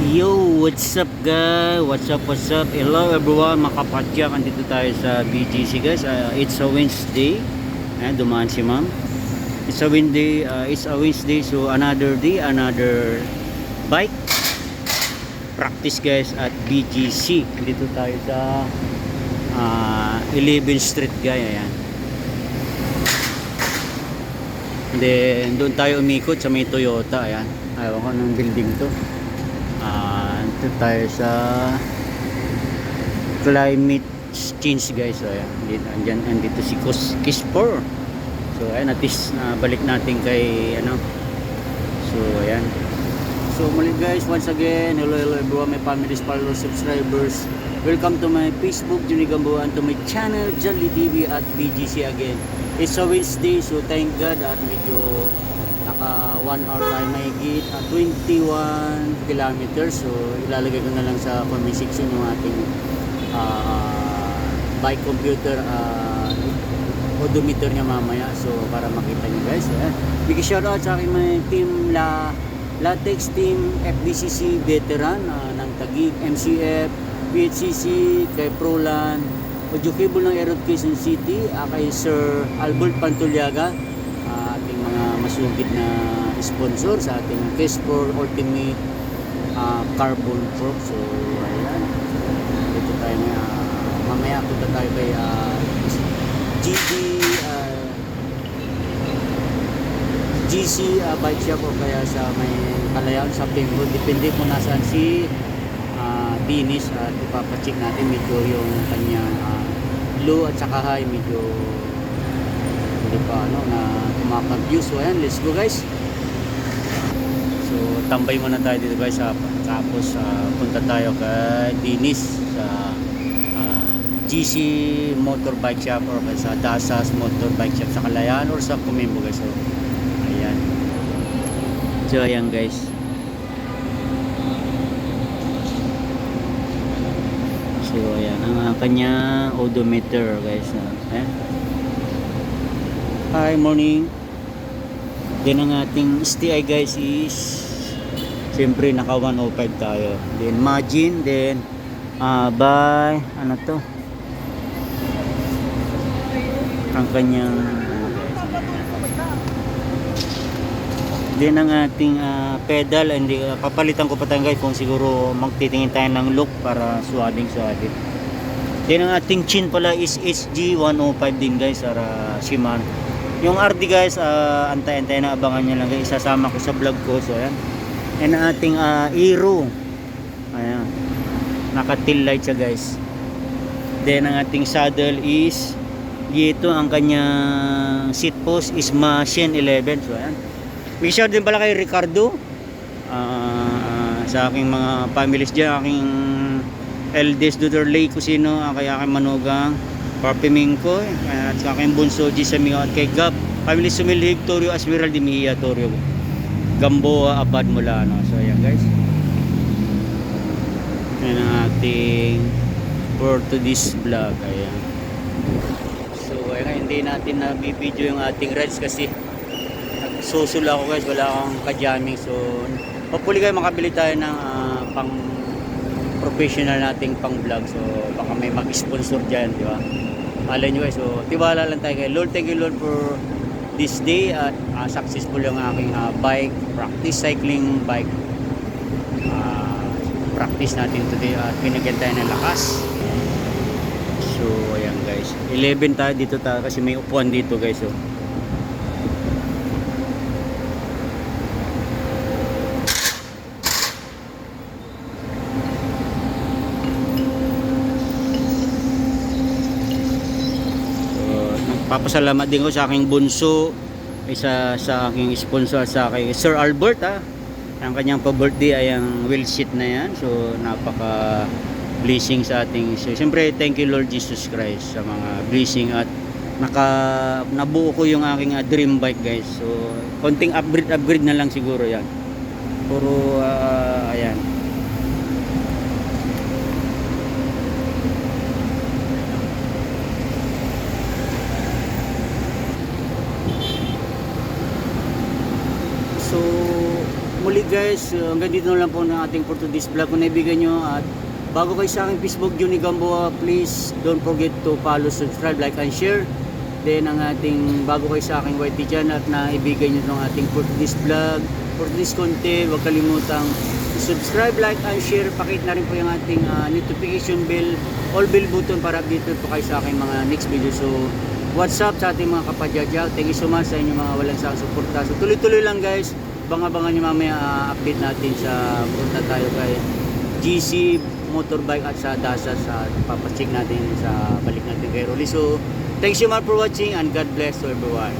Yo, what's up guys? What's up? Hello everyone, makapatyak. Andito tayo sa BGC guys. It's a Wednesday. Dumaan si ma'am. It's a Wednesday, so another day, another bike practice guys at BGC. Dito tayo sa 11th Street guys. Ayan. Then doon tayo umikot sa may Toyota. Ayan. Ayaw ko ng building to. Ito tayo sa climate change guys. So ayan, andito si Kispor. So ayan, at least balik natin kay so ayan. So muli guys, once again, hello everyone, my families, followers, subscribers. Welcome to my Facebook, Johnny Gamboa, and to my channel, Jolly TV at BGC again. It's a Wednesday, so thank God at medyo naka 1 hour tayo mahigit, 21 kilometers. So ilalagay ko na lang sa comment section yung ating bike computer odometer niya mamaya, so para makita nyo guys. Big shoutout sa aking mga team Latex Team, FDCC veteran ng Taguig, MCF, PHCC, kay Prolan, audio cable ng Aerod Quezon City, kay Sir Albert Pantulyaga, ating mga masugid na sponsor sa ating Kispor Ultimate Carbon Pro. So ayan, dito tayo mamaya punta tayo kay GC bike shop o kaya sa may Kalayaan sa Pembo, depende kung nasaan si Dinis, at ipapacheck natin medyo yung kanyang low at saka high, medyo hindi pa na kumaka-view. So ayan, let's go guys. So tambay muna tayo dito guys, tapos punta tayo kay Dinis sa GC Motorbike Shop or sa Dasas Motorbike Shop sa Kalayaan or sa Kumembo guys. So ayan. So ayan guys. So ayan ang kanyang odometer guys. Ayan. Hi, morning. Then ang ating STI guys is siyempre naka 105 tayo. Then margin, then by ano to? Ang kanyang then ang ating pedal, and papalitan ko pa tayo guys kung siguro magtitingin tayo ng look para suading. Then ang ating chin pala is HG 105 din guys, para Shimano. Yung RD guys, antay-antay na, abangan nyo lang guys, isasama ko sa vlog ko. So ayan, and ang ating Aero, ayan, naka tail light siya guys. Then ang ating saddle is dito, ang kanyang seat post is Machine 11. So ayan, may share din pala kay Ricardo, sa aking mga families dyan, aking eldest daughter Lay Cusino, kay aking manugang Parpimingko, at sa aking bunso Gisamigo, at kay Gap family Sumilhig Torio Asmiral de Mejia Torio Gamboa Abad Mulano. So ayan guys, yan ang ating for today's vlog. Ayan. So ayan, hindi natin na video yung ating rides kasi susula ako guys, wala akong ka-jamming. So hopefully kayo makabili tayo ng pang professional nating pang vlog. So baka may mag-sponsor dyan, di ba? Malay nyo guys. So tiwala lang tayo kay Lord. Thank you Lord for this day at successful yung aking bike practice, cycling bike practice natin today, at binigyan tayo ng lakas. So ayan guys, 11 tayo dito kasi may upuan dito guys. So papasalamat din ko sa aking bunso, isa sa aking sponsor, sa aking Sir Albert ang kanyang pa-birthday ay ang wheel seat na yan. So napaka blessing sa ating, so siyempre thank you Lord Jesus Christ sa mga blessing, at nabuo ko yung aking dream bike guys. So konting upgrade na lang siguro yan, puro ayan. So muli guys, hanggang dito na lang po ng ating for today's vlog. Kung naibigan nyo at bago kayo sa aking Facebook, Johnny Gamboa, please don't forget to follow, subscribe, like, and share. Then ang ating bago kayo sa aking YT channel at naibigan nyo ng ating for today's vlog, for today's content, huwag kalimutang subscribe, like, and share. Pakit na rin po yung ating notification bell, all bell button para update po kayo sa aking mga next video. So, what's up sa ating mga kapadyadyag? Thank you so much sa inyong mga walang sawang suporta. So, tuloy-tuloy lang guys. Banga-bangan nyo mamaya update natin sa punta tayo kay GC Motorbike at sa Dasas sa papacheck natin sa balik natin kay Rolly. So, thanks so much for watching and God bless to everyone.